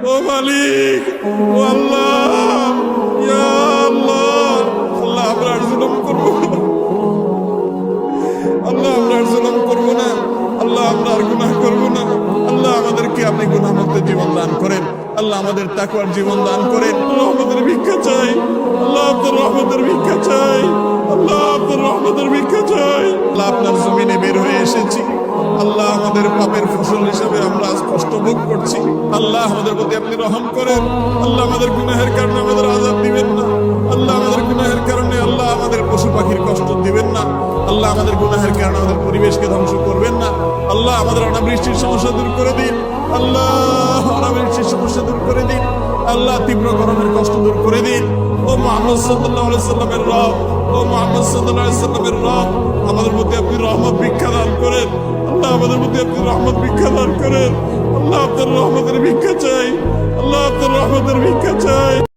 ও মালিক, ও আল্লাহ, ইয়া আল্লাহ, আল্লাহ আমরা আর জুলুম করবো না, আল্লাহ আমরা আর জুলুম করবো না, আল্লাহ আমরা আর গুনাহ করবো না। আল্লাহ আমাদেরকে আপনি গুনাহমুক্ত জীবন দান করেন, আল্লাহ আমাদের তাকওয়ার জীবন দান করেন। রহমতের ভিক্ষা চাই, আল্লাহ আপনার রহমতের ভিক্ষা চাই, আল্লাহ আপনার রহমতের ভিক্ষা চাই। আল্লাহ আপনার জমিনে বের হয়ে এসেছি, আল্লাহ আমাদের পাপের ফসল হিসাবে আমরা আজ কষ্ট ভোগ করছি। আল্লাহ আমাদের প্রতি আপনি রহম করেন, আল্লাহ আমাদের গুনাহের কারণে আমাদের আযাব দিবেন না, আল্লাহ আমাদের গুনাহের কারণে আল্লাহ আমাদের পশু পাখির কষ্ট দিবেন না, আল্লাহ আমাদের গুনাহের কারণে আমাদের পরিবেশকে ধ্বংস করবেন না। আল্লাহ আমাদের অনাবৃষ্টির সমস্যা দূর করে দিন, আল্লাহ অনাবৃষ্টির সমস্যা দূর করে দিন, আল্লাহ তীব্র গরমের কষ্ট দূর করে দিন। ও মুহাম্মদ সাল্লাল্লাহু আলাইহি সাল্লামের রব, ও মুহাম্মদ সাল্লাল্লাহু আলাইহি সাল্লামের রব, আমাদের প্রতি আপনি রহমত ভিক্ষা দান করেন, আল্লাহ আমাদের প্রতি আপনি রহমত ভিক্ষা দান করেন। আল্লাহ আপনার রহমতের ভিক্ষা চাই, আল্লাহ আপনার রহমতের ভিক্ষা চাই।